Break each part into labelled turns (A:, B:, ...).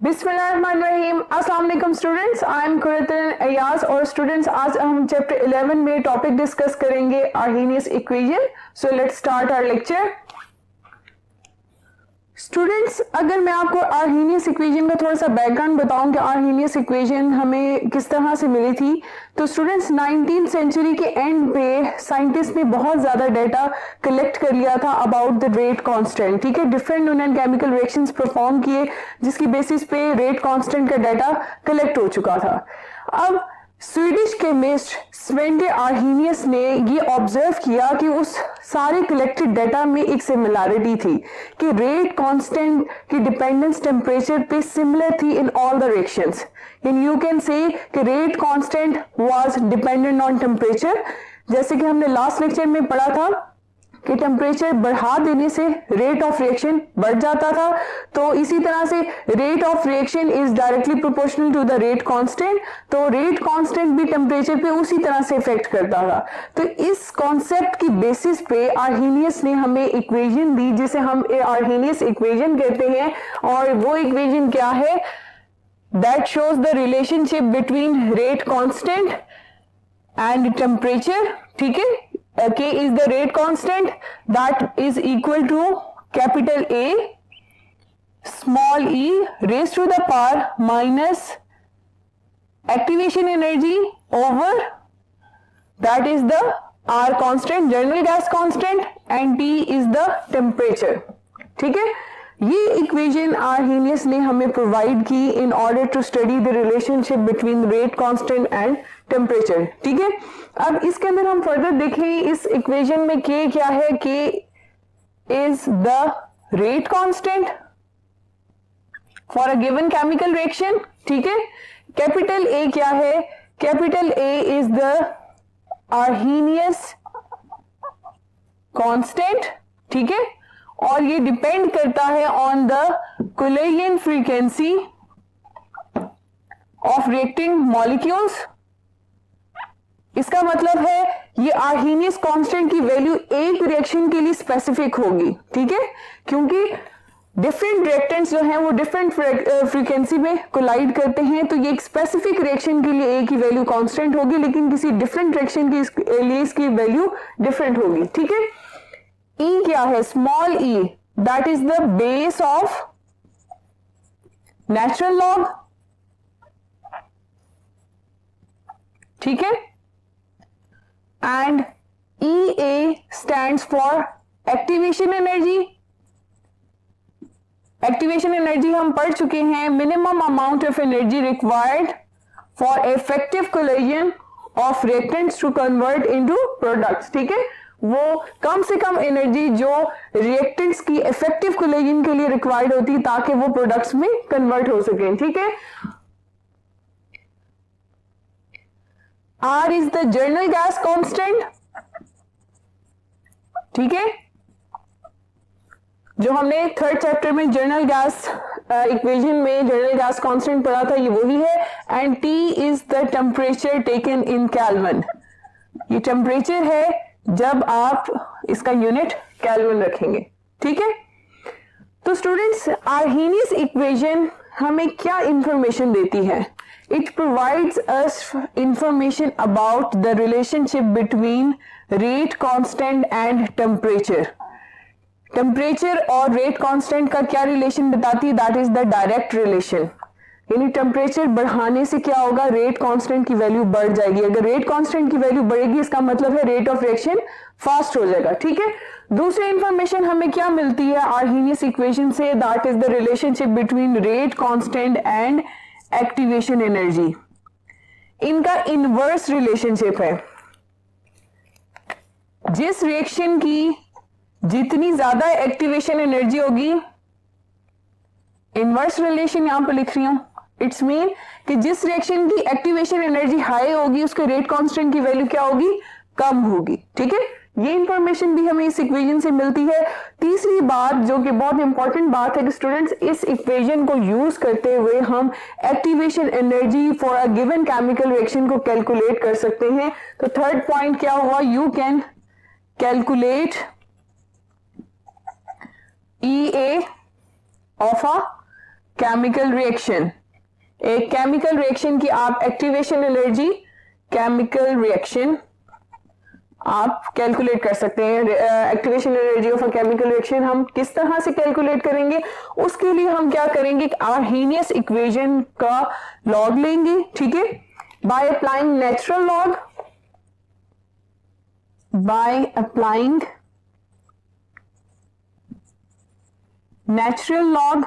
A: बिस्मिल्लाहिर्रहमानिर्रहीम। अस्सलाम वालेकुम students, I am Qurtan Ayaz और स्टूडेंट्स आज हम चैप्टर 11 में टॉपिक डिस्कस करेंगे Arrhenius equation. So let's start our lecture. Students, अगर मैं आपको आर्हेनियस इक्वेशन का थोड़ा सा बैकग्राउंड बताऊं कि आर्हेनियस इक्वेशन हमें किस तरह से मिली थी, तो स्टूडेंट्स 19th सेंचुरी के एंड पे साइंटिस्ट ने बहुत ज्यादा डाटा कलेक्ट कर लिया था अबाउट द रेट कांस्टेंट। ठीक है, डिफरेंट उन्होंने केमिकल रिएक्शंस परफॉर्म किए जिसकी बेसिस पे रेट कांस्टेंट का डाटा कलेक्ट हो चुका था। अब स्वीडिश केमिस्ट स्वेंटे आर्हेनियस ने ये ऑब्जर्व किया कि उस सारे कलेक्टेड डाटा में एक सिमिलैरिटी थी कि रेट कांस्टेंट की डिपेंडेंस टेम्परेचर पे सिमिलर थी in all the reactions. And you can say कि rate constant was dependent on temperature. जैसे कि हमने लास्ट लेक्चर में पढ़ा था कि टेम्परेचर बढ़ा देने से रेट ऑफ रिएक्शन बढ़ जाता था, तो इसी तरह से rate of reaction is directly proportional to the rate constant. तो रेट कांस्टेंट भी टेम्परेचर पे उसी तरह से इफेक्ट करता था। तो इस कॉन्सेप्ट की बेसिस पे आर्हेनियस ने हमें इक्वेशन दी जिसे हम आर्हेनियस इक्वेशन कहते हैं। और वो इक्वेशन क्या है? That shows the relationship between rate constant and temperature. ठीक है, K is the rate constant that is equal to capital A small e raised to the power minus activation energy over that is the R constant, general gas constant, and T is the temperature. ठीक है, ये equation Arrhenius ने हमें provide की in order to study the relationship between rate constant and temperature. ठीक है, अब इसके अंदर हम फर्दर देखें इस इक्वेशन में के क्या है। के is the rate constant for a given chemical reaction. ठीक है, कैपिटल ए क्या है? Capital A is the Arrhenius constant. ठीक है, और ये डिपेंड करता है on the collision frequency of reacting molecules. इसका मतलब है ये आर्हेनियस कांस्टेंट की वैल्यू एक रिएक्शन के लिए स्पेसिफिक होगी। ठीक है, क्योंकि डिफरेंट रिएक्टेंट्स जो हैं वो डिफरेंट फ्रीक्वेंसी में कोलाइड करते हैं, तो ये एक स्पेसिफिक रिएक्शन के लिए ए की वैल्यू कांस्टेंट होगी, लेकिन किसी डिफरेंट रिएक्शन के लिए इसकी वैल्यू डिफरेंट होगी। ठीक है, E क्या है? Small e, that is the base of natural log. ठीक है, and EA stands for activation energy. Activation energy हम पढ़ चुके हैं, minimum amount of energy required for effective collision of reactants to convert into products. ठीक है, वो कम से कम एनर्जी जो रिएक्टेंट्स की इफेक्टिव कोलिजन के लिए रिक्वायर्ड होती है ताकि वो प्रोडक्ट्स में कन्वर्ट हो सके। ठीक है, R is the journal gas constant. ठीक है, जो हमने थर्ड चैप्टर में जर्नल गैस इक्वेशन में जर्नल गैस कांस्टेंट पढ़ा था, ये वही है। And T is the temperature taken in kelvin. ये टेम्परेचर है जब आप इसका यूनिट केल्विन रखेंगे। ठीक है, तो स्टूडेंट्स आर्हेनियस इक्वेशन हमें क्या इंफॉर्मेशन देती है? It provides us information about the relationship between rate constant and temperature. Temperature और रेट कांस्टेंट का क्या रिलेशन बताती है? That is the direct relation. यानी टेम्परेचर बढ़ाने से क्या होगा? रेट कांस्टेंट की वैल्यू बढ़ जाएगी। अगर रेट कांस्टेंट की वैल्यू बढ़ेगी इसका मतलब है रेट ऑफ रिएक्शन फास्ट हो जाएगा। ठीक है, दूसरी इंफॉर्मेशन हमें क्या मिलती है आर्हेनियस इक्वेशन से? That is the relationship between rate constant and activation energy. इनका इनवर्स रिलेशनशिप है। जिस रिएक्शन की जितनी ज्यादा एक्टिवेशन एनर्जी होगी, इनवर्स रिलेशन यहां पर लिख रही हूं, इट्स मीन कि जिस रिएक्शन की एक्टिवेशन एनर्जी हाई होगी उसके रेट कांस्टेंट की वैल्यू क्या होगी? कम होगी। ठीक है, ये इंफॉर्मेशन भी हमें इस इक्वेशन से मिलती है। तीसरी बात जो कि बहुत इंपॉर्टेंट बात है कि स्टूडेंट्स इस इक्वेशन को यूज करते हुए हम activation energy for a given chemical reaction को कैलकुलेट कर सकते हैं। तो थर्ड पॉइंट क्या हुआ? You can calculate EA of a chemical reaction, एक केमिकल रिएक्शन की आप एक्टिवेशन एनर्जी, केमिकल रिएक्शन आप कैलकुलेट कर सकते हैं। Activation energy of a chemical reaction हम किस तरह से कैलकुलेट करेंगे, उसके लिए हम क्या करेंगे, आर्हेनियस इक्वेशन का लॉग लेंगे, ठीक है, by applying natural log, by applying natural log.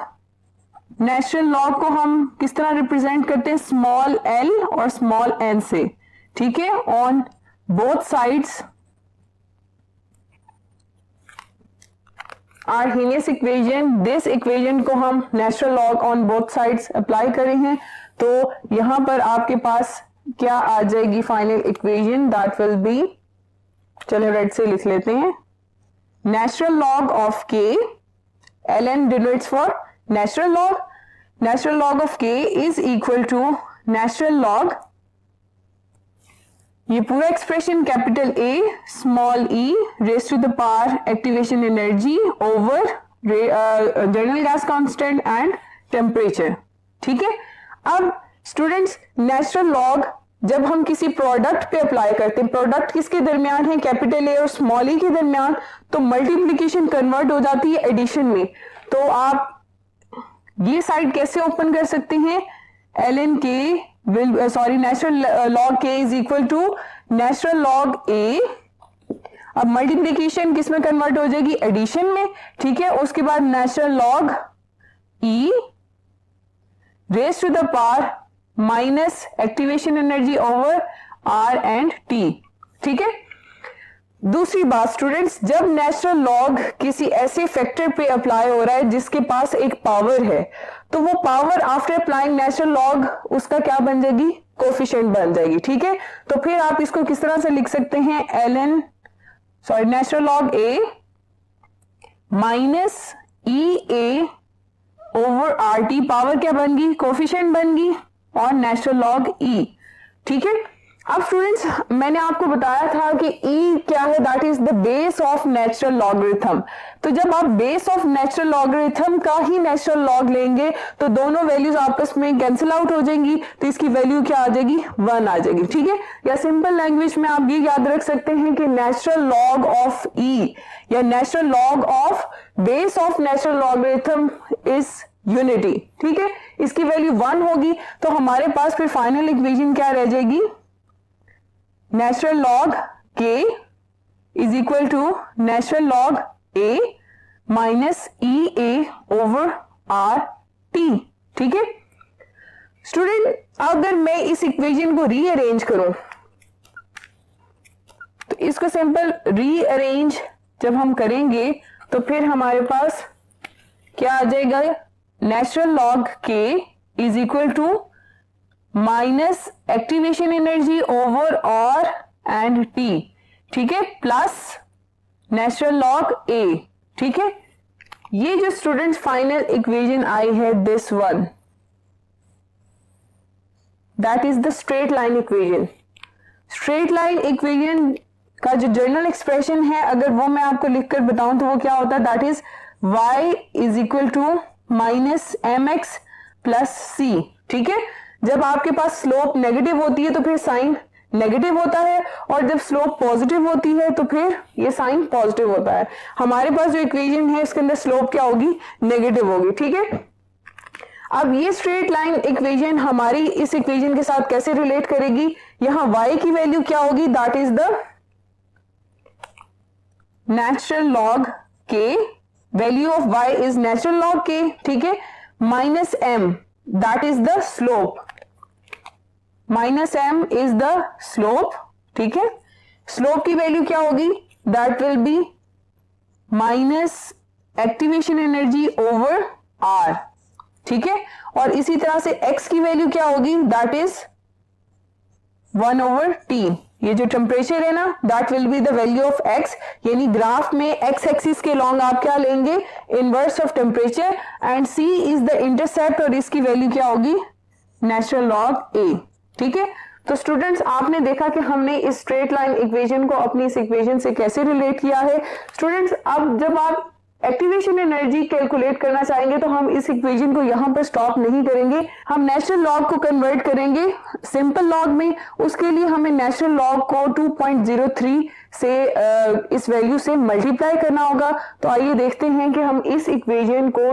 A: Natural log को हम किस तरह रिप्रेजेंट करते हैं, स्मॉल एल और स्मॉल एन से, ठीक है, on both sides. Arrhenius equation, this equation को हम natural log on both sides apply करे हैं, तो यहां पर आपके पास क्या आ जाएगी final equation, that will be, चलो रेड से लिख लेते हैं, natural log of K, L N denotes for natural log, natural log of K is equal to natural log, ये पूरा expression capital A small E raise to the power activation energy over general gas constant and temperature, ठीक है। अब students natural log जब हम किसी product पे apply करते हैं, प्रोडक्ट किसके दरमियान है, कैपिटल ए और स्मॉल ई के दरमियान, तो मल्टीप्लीकेशन कन्वर्ट हो जाती है एडिशन में। तो आप ये साइड कैसे ओपन कर सकते हैं, L N K will sorry natural log के is equal to natural log A, अब मल्टीप्लीकेशन किस में कन्वर्ट हो जाएगी, एडिशन में, ठीक है। उसके बाद natural log e raise to the power minus activation energy over R and T, ठीक है। दूसरी बात स्टूडेंट्स, जब नेचुरल लॉग किसी ऐसे फैक्टर पे अप्लाई हो रहा है जिसके पास एक पावर है, तो वो power after applying natural log उसका क्या बन जाएगी, कोफिशिएंट बन जाएगी, ठीक है। तो फिर आप इसको किस तरह से लिख सकते हैं, L N sorry natural log A minus E A over R T, power क्या बन गई, कोफिशिएंट बन गई, और नेचुरल लॉग ई, ठीक है। अब स्टूडेंट्स मैंने आपको बताया था कि ई क्या है, that is the base of natural logarithm. तो जब आप बेस ऑफ नेचुरल लॉगरिथम का ही नेचुरल लॉग लेंगे तो दोनों वैल्यूज आपस में कैंसिल आउट हो जाएंगी, तो इसकी वैल्यू क्या आ जाएगी, 1 आ जाएगी, ठीक है। या सिंपल लैंग्वेज में आप ये याद रख सकते हैं कि नेचुरल लॉग ऑफ ई या natural log of base of natural logarithm is unity, ठीक है। इसकी वैल्यू 1 होगी, तो हमारे पास फिर फाइनल इक्वेशन क्या रह जाएगी, नेचुरल लॉग के is equal to natural log A minus E A over R T, ठीक है। स्टूडेंट अगर मैं इस इक्वेशन को रीअरेंज करूं, तो इसको सिंपल रीअरेंज जब हम करेंगे तो फिर हमारे पास क्या आ जाएगा, नेचुरल लॉग के is equal to minus activation energy over R and T, ठीक है, प्लस नेचुरल लॉग ए, ठीक है। ये जो स्टूडेंट्स फाइनल इक्वेशन आई है, this one, that is the straight line equation. Straight line equation का जो जनरल एक्सप्रेशन है, अगर वो मैं आपको लिखकर बताऊं तो वो क्या होता है, that is y is equal to minus M X plus C, ठीक है। जब आपके पास स्लोप नेगेटिव होती है तो फिर साइन नेगेटिव होता है, और जब स्लोप पॉजिटिव होती है तो फिर ये साइन पॉजिटिव होता है। हमारे पास जो इक्वेशन है इसके अंदर स्लोप क्या होगी, नेगेटिव होगी, ठीक है। अब ये स्ट्रेट लाइन इक्वेशन हमारी इस इक्वेशन के साथ कैसे रिलेट करेगी, यहां y की वैल्यू क्या होगी, that is the natural log K, value of y is natural log K, ठीक है, minus m that is the slope, minus m is the slope, ठीक है। स्लोप की वैल्यू क्या होगी, that will be minus activation energy over r, ठीक है। और इसी तरह से x की वैल्यू क्या होगी, दैट इज 1 ओवर t, ये जो टेम्परेचर है ना, that will be the value of x, यानी ग्राफ में x एक्सिस के लॉन्ग आप क्या लेंगे, inverse of temperature, and c is the intercept, और इसकी वैल्यू क्या होगी, नेचुरल लॉग a, ठीक है। तो स्टूडेंट्स आपने देखा कि हमने इस स्ट्रेट लाइन इक्वेशन को अपनी इस इक्वेशन से कैसे रिलेट किया है। स्टूडेंट्स अब जब आप एक्टिवेशन एनर्जी कैलकुलेट करना चाहेंगे तो हम इस इक्वेशन को यहाँ पर स्टॉप नहीं करेंगे, हम नेचुरल लॉग को कन्वर्ट करेंगे सिंपल लॉग में। उसके लिए हमें नेचुरल लॉग को 2.03 से इस वैल्यू से मल्टीप्लाई करना होगा। तो आइए देखते हैं कि हम इस इक्वेशन को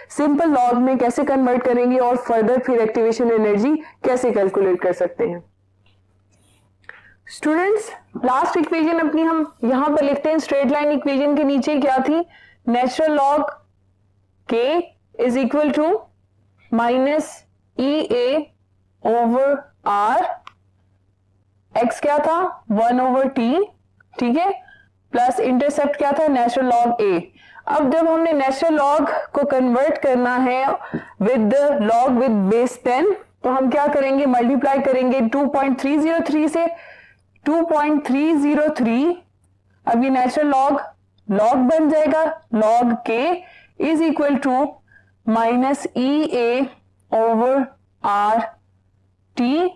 A: सिंपल लॉग में कैसे कन्वर्ट करेंगे और फर्दर फिर एक्टिवेशन एनर्जी कैसे कैलकुलेट कर सकते हैं। स्टूडेंट्स, लास्ट इक्वेशन अपनी हम यहां पर लिखते हैं। स्ट्रेट लाइन इक्वेशन के नीचे क्या थी? नेचुरल लॉग के is equal to minus E A over R, x क्या था? 1 ओवर टी, ठीक है, प्लस इंटरसेप्ट क्या था? Natural log A. अब जब हमने नेचुरल लॉग को कन्वर्ट करना है विद लॉग विद बेस 10, तो हम क्या करेंगे? मल्टीप्लाई करेंगे 2.303 से। 2.303, अब ये नेचुरल लॉग बन जाएगा। लॉग के is equal to minus E A over R T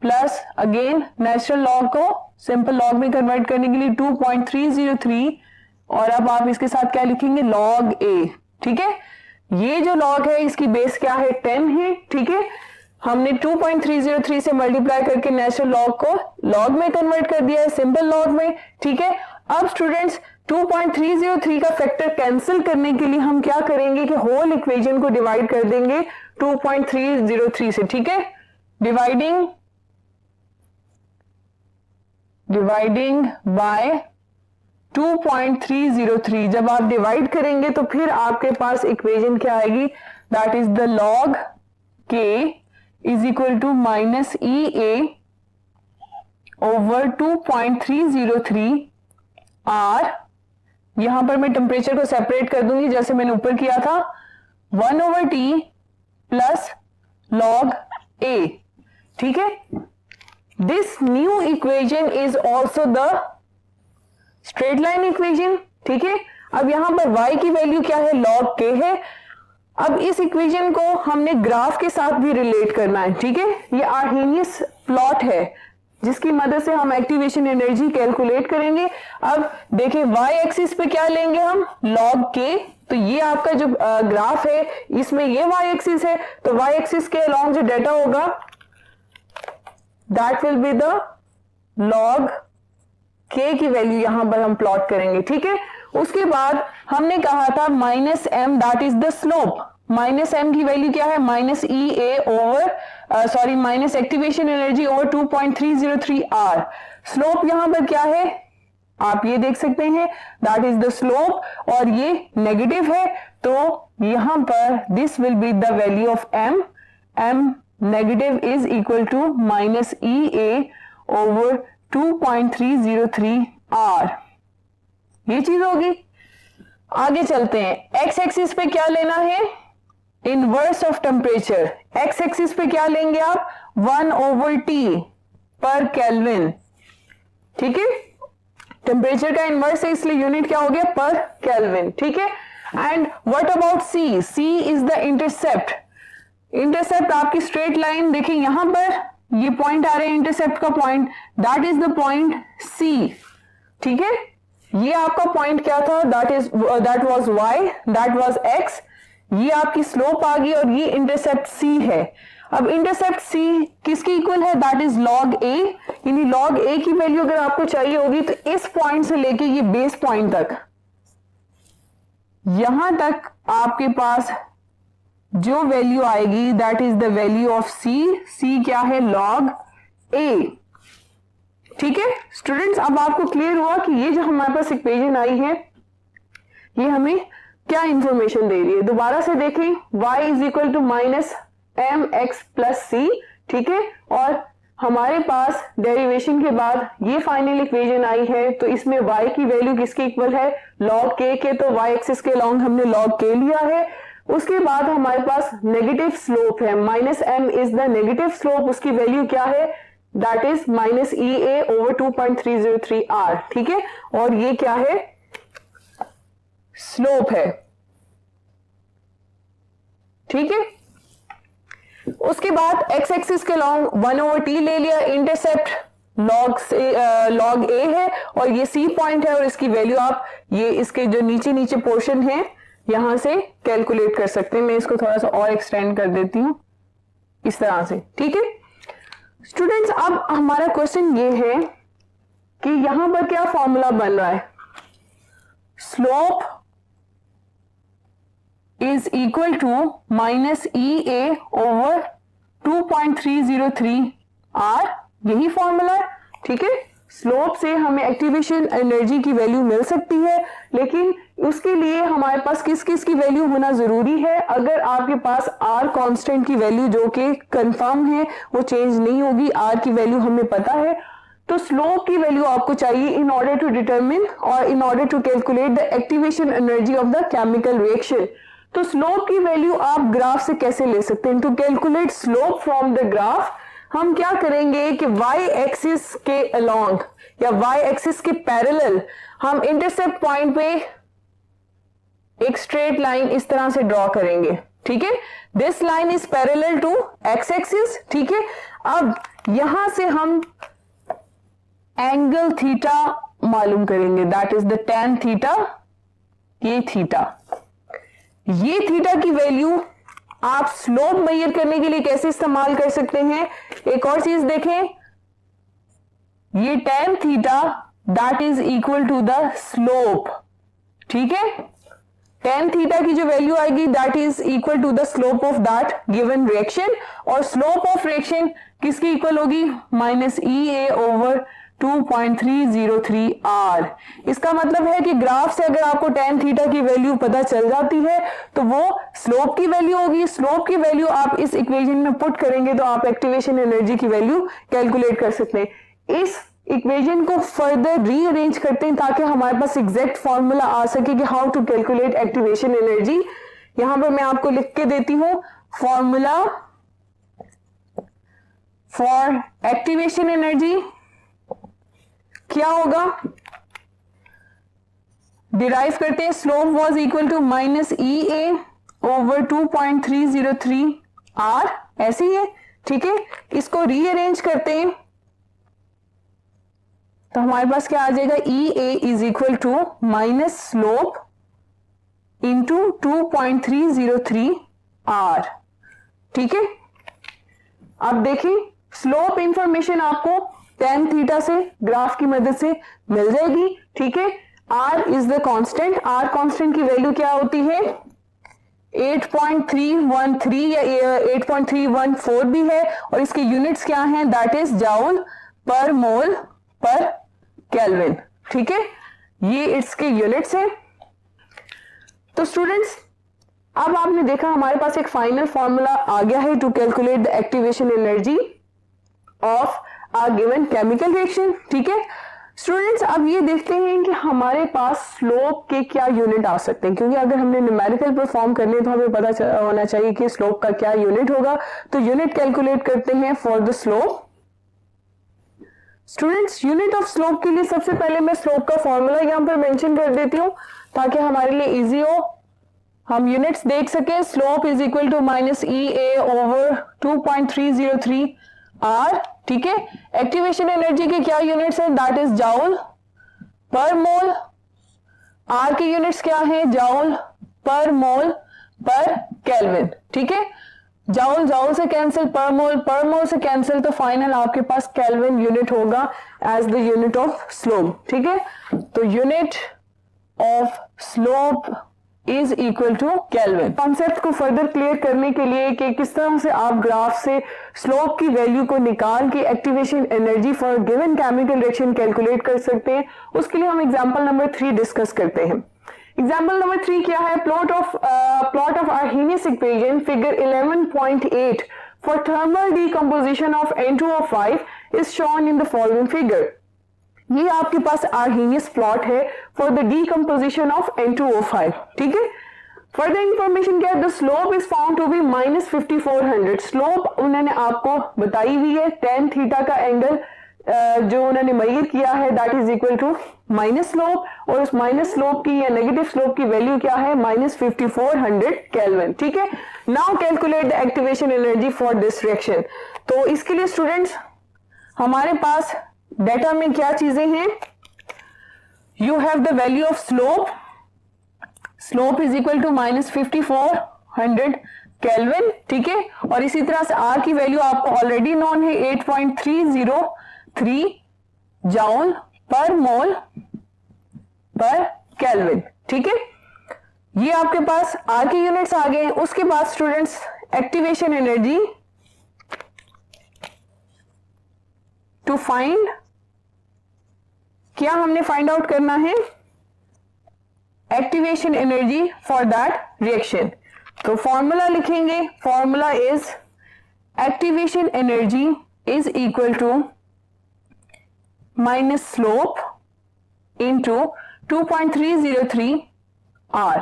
A: plus again natural log को सिंपल लॉग में कन्वर्ट करने के लिए 2.303, और अब आप इसके साथ क्या लिखेंगे? लॉग ए, ठीक है। ये जो लॉग है इसकी बेस क्या है? 10 है, ठीक है। हमने 2.303 से मल्टीप्लाई करके नेचुरल लॉग को लॉग में कन्वर्ट कर दिया है, सिंपल लॉग में, ठीक है। अब स्टूडेंट्स 2.303 का फैक्टर कैंसिल करने के लिए हम क्या करेंगे कि होल इक्वेशन को डिवाइड कर देंगे 2.303 से, ठीक है। डिवाइडिंग बाय 2.303, जब आप डिवाइड करेंगे तो फिर आपके पास इक्वेशन क्या आएगी? दैट इज द लॉग के is equal to minus E A over 2.303 R. यहां पर मैं टेम्परेचर को सेपरेट कर दूंगी जैसे मैंने ऊपर किया था, 1 ओवर टी प्लस लॉग ए, ठीक है। This new equation is also the straight line equation, ठीक है। अब यहां पर y की वैल्यू क्या है? लॉग के है। अब इस इक्वेशन को हमने ग्राफ के साथ भी रिलेट करना है, ठीक है। ये आर्हेनियस प्लॉट है जिसकी मदद से हम एक्टिवेशन एनर्जी कैलकुलेट करेंगे। अब देखिए y एक्सिस पे क्या लेंगे हम? लॉग के। तो ये आपका जो ग्राफ है इसमें ये y एक्सिस है, तो y एक्सिस के अलोंग जो डेटा होगा that will be the log के की वैल्यू यहां पर हम प्लॉट करेंगे, ठीक है। उसके बाद हमने कहा था minus m that is the slope. Minus m की वैल्यू क्या है? Minus E A over minus activation energy over 2.303 R. Slope यहां पर क्या है? आप ये देख सकते हैं दैट इज द स्लोप, और ये नेगेटिव है, तो यहां पर this will be the value of m. M negative is equal to minus E A over 2.303 R. ये चीज होगी। आगे चलते हैं। एक्स एक्सिस पे क्या लेना है? Inverse of temperature. X axis पे क्या लेंगे आप? 1 ओवर टी पर केल्विन, ठीक है। टेम्परेचर का इनवर्स है इसलिए यूनिट क्या हो गया? पर केल्विन, ठीक है। And what about c? C is the intercept. Intercept आपकी स्ट्रेट लाइन, देखिए यहां पर ये पॉइंट आ रहे हैं इंटरसेप्ट का point, that is the point c, ठीक है। ये आपका पॉइंट क्या था? That was y, that was x। ये आपकी स्लोप आ गई और ये इंटरसेप्ट c है। अब इंटरसेप्ट c किसके इक्वल है? That is log a। यानी log a की वैल्यू अगर आपको चाहिए होगी तो इस पॉइंट से लेके ये बेस पॉइंट तक, यहां तक आपके पास जो वैल्यू आएगी that is the value of c। c क्या है? log a, ठीक है। स्टूडेंट्स, अब आपको क्लियर हुआ कि ये जो हमारे पास इक्वेशन आई है ये हमें क्या इंफॉर्मेशन दे रही है। दोबारा से देखें, y is equal to minus M X plus C, ठीक है। और हमारे पास डेरिवेशन के बाद ये फाइनल इक्वेशन आई है, तो इसमें y की वैल्यू किसके इक्वल है? log k के। तो y एक्सिस के अलोंग हमने log k लिया है। उसके बाद हमारे पास नेगेटिव स्लोप है, minus m is the negative slope. उसकी वैल्यू क्या है? That is minus E A over 2.303 R, ठीक है। और ये क्या है? स्लोप है, ठीक है। उसके बाद एक्स एक्सिस के लॉन्ग 1 ओवर टी ले लिया। इंटरसेप्ट लॉग से लॉग ए है और ये सी पॉइंट है और इसकी वैल्यू आप ये इसके जो नीचे नीचे पोर्शन है यहां से कैलकुलेट कर सकते हैं। मैं इसको थोड़ा सा और एक्सटेंड कर देती हूं इस तरह से, ठीक है स्टूडेंट्स। अब हमारा क्वेश्चन ये है कि यहां पर क्या फॉर्मूला बन रहा है, slope is equal to minus E A over 2.303 R, यही फॉर्मूला है, ठीक है। स्लोप से हमें एक्टिवेशन एनर्जी की वैल्यू मिल सकती है, लेकिन उसके लिए हमारे पास किस किस की वैल्यू होना जरूरी है। अगर आपके पास आर कांस्टेंट की वैल्यू जो कि कंफर्म है वो चेंज नहीं होगी, आर की वैल्यू हमें पता है, तो स्लोप की वैल्यू आपको चाहिए इन ऑर्डर टू डिटरमिन और in order to calculate the activation energy of the chemical reaction. तो स्लोप की वैल्यू आप ग्राफ से कैसे ले सकते हैं। To calculate slope from the graph हम क्या करेंगे कि y एक्सिस के अलोंग या y एक्सिस के पैरेलल हम इंटरसेप्ट पॉइंट पे एक स्ट्रेट लाइन इस तरह से ड्रॉ करेंगे, ठीक है। This line is parallel to x axis, ठीक है। अब यहां से हम एंगल थीटा मालूम करेंगे, that is the tan theta, ये थीटा, ये थीटा की वैल्यू आप स्लोप मेजर करने के लिए कैसे इस्तेमाल कर सकते हैं। एक और चीज देखें, ये tan theta that is equal to the slope, ठीक है। tan थीटा की जो वैल्यू आएगी that is equal to the slope of that given reaction, और स्लोप ऑफ रिएक्शन किसकी इक्वल होगी, minus E A over 2.303 R. इसका मतलब है कि ग्राफ से अगर आपको tan थीटा की वैल्यू पता चल जाती है तो वो स्लोप की वैल्यू होगी। स्लोप की वैल्यू आप इस इक्वेशन में पुट करेंगे तो आप एक्टिवेशन एनर्जी की वैल्यू कैलकुलेट कर सकते हैं। इस इक्वेशन को फर्दर रीअरेंज करते हैं ताकि हमारे पास एग्जैक्ट फॉर्मूला आ सके कि how to calculate activation energy. यहां पर मैं आपको लिख के देती हूं, फॉर्मूला फॉर एक्टिवेशन एनर्जी क्या होगा, डिराइव करते हैं, slope was equal to minus E A over 2.303 R, ऐसे ही है, ठीक है। इसको रीअरेंज करते हैं तो हमारे पास क्या आ जाएगा, E A is equal to minus slope into 2.303 R, ठीक है। अब देखिए स्लोप इंफॉर्मेशन आपको tan थीटा से ग्राफ की मदद से मिल जाएगी, ठीक है। r is the constant, r constant की वैल्यू क्या होती है 8.313 या 8.314 भी है, और इसके यूनिट्स क्या हैं, दैट इज जाउल पर मोल पर केल्विन, ठीक है। ये इसके यूनिट्स हैं। तो स्टूडेंट्स अब आपने देखा हमारे पास एक फाइनल फॉर्मूला आ गया है to calculate the activation energy of a given chemical reaction, ठीक है। स्टूडेंट्स अब ये देखते हैं कि हमारे पास स्लोप के क्या यूनिट आ सकते हैं, क्योंकि अगर हमने न्यूमेरिकल परफॉर्म करने तो हमें पता होना चाहिए कि स्लोप का क्या यूनिट होगा। तो यूनिट कैलकुलेट करते हैं for the slope. Students unit of slope के लिए सबसे पहले मैं स्लोप का फॉर्मूला यहां पर मेंशन कर देती हूं ताकि हमारे लिए इजी हो, हम यूनिट्स देख सके। Slope is equal to minus E A over 2.303 R, ठीक है। एक्टिवेशन एनर्जी के क्या यूनिट्स हैं, दैट इज जाउल पर मोल, आर के यूनिट्स क्या हैं, जाउल पर मोल पर केल्विन, ठीक है। जाउल जाउल से कैंसिल, पर मोल से कैंसिल, तो फाइनल आपके पास केल्विन यूनिट होगा as the unit of slope, ठीक है। तो unit of slope is equal to kelvin. Concept को फर्दर क्लियर करने के लिए कि किस तरह से आप ग्राफ से स्लोप की वैल्यू को निकाल के activation energy for given chemical reaction calculate कर सकते हैं, उसके लिए हम एग्जांपल नंबर 3 डिस्कस करते हैं। एग्जांपल नंबर 3 क्या है, plot of Arrhenius equation figure 11.8 for thermal decomposition of N2O5 is shown in the following figure. ये आपके पास आर्हेनियस प्लॉट है for the decomposition of N2O5, ठीक है। फर्दर इंफॉर्मेशन क्या है, the slope is found to be minus 5400। Slope उन्होंने आपको बताई हुई है, tan थीटा का एंगल जो उन्होंने मेजर किया है that is equal to minus slope, और उस माइनस स्लोप की या नेगेटिव स्लोप की वैल्यू क्या है, माइनस 5400 केल्विन, ठीक है। Now calculate the activation energy for this reaction. तो इसके लिए स्टूडेंट्स हमारे पास डेटा में क्या चीजें हैं? You have the value of slope, slope is equal to -5400 kelvin, ठीक है। और इसी तरह से आर की वैल्यू आपको ऑलरेडी नॉन है 8.303 जॉल पर मोल पर केल्विन, ठीक है। ये आपके पास आर के यूनिट्स आ गए। उसके बाद students activation energy to find, क्या हमने फाइंड आउट करना है? Activation energy for that reaction. तो फॉर्मूला लिखेंगे, formula is activation energy is equal to minus slope into 2.303 R,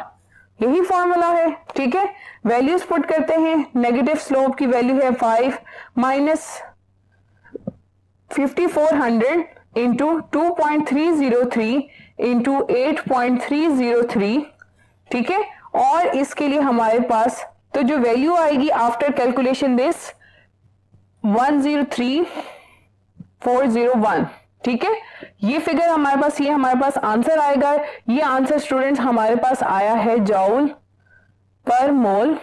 A: यही फॉर्मूला है, ठीक है। वैल्यूज पुट करते हैं। नेगेटिव स्लोप की वैल्यू है 5 माइनस 5400 इंटू 2.303 इंटू 8.303, ठीक है। और इसके लिए हमारे पास तो जो वैल्यू आएगी आफ्टर कैलकुलेशन दिस 103401, ठीक है। ये फिगर हमारे पास, ये हमारे पास आंसर आएगा। ये आंसर स्टूडेंट्स हमारे पास आया है जॉल पर मोल,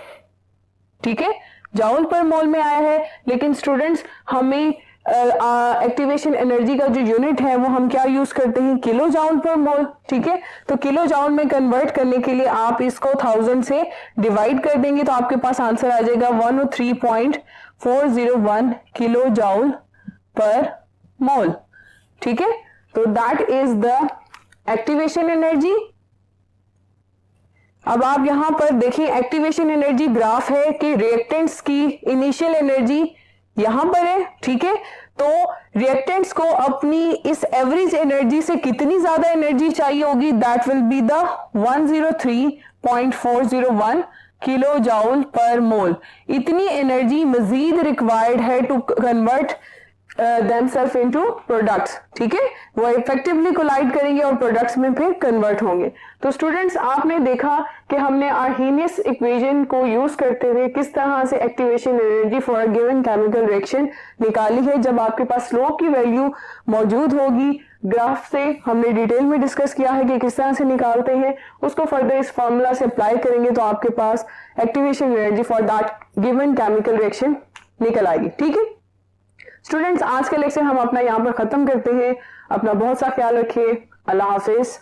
A: ठीक है, जॉल पर मोल में आया है। लेकिन स्टूडेंट्स हमें एक्टिवेशन एनर्जी का जो यूनिट है वो हम क्या यूज करते हैं? किलो जॉल पर मोल, ठीक है। तो किलो जॉल में कन्वर्ट करने के लिए आप इसको 1000 से डिवाइड कर देंगे तो आपके पास आंसर आ जाएगा 103.401 किलो जॉल पर मोल, ठीक है। तो that is the activation energy. अब आप यहां पर देखिए एक्टिवेशन एनर्जी ग्राफ है कि रिएक्टेंट्स की इनिशियल एनर्जी यहां पर है, ठीक है। तो रिएक्टेंट्स को अपनी इस एवरेज एनर्जी से कितनी ज्यादा एनर्जी चाहिए होगी? That will be the 103.401 kilo joule per mole. इतनी एनर्जी मजीद रिक्वायर्ड है to convert themselves into products, ठीक है। वो इफेक्टिवली कोलाइड करेंगे और प्रोडक्ट्स में फिर कन्वर्ट होंगे। तो स्टूडेंट्स आपने देखा कि हमने आर्हेनियस इक्वेशन को यूज करते हुए किस तरह से activation energy for given chemical reaction निकाली है। जब आपके पास स्लोप की वैल्यू मौजूद होगी, ग्राफ से हमने डिटेल में डिस्कस किया है कि किस तरह से निकालते हैं, उसको फर्दर इस फॉर्मूला से अप्लाई करेंगे तो आपके पास activation energy for that given chemical reaction निकल आएगी, ठीक है। स्टूडेंट्स आज का लेक्चर हम अपना यहाँ पर खत्म करते हैं। अपना बहुत सा ख्याल रखिए। अल्लाह हाफिज।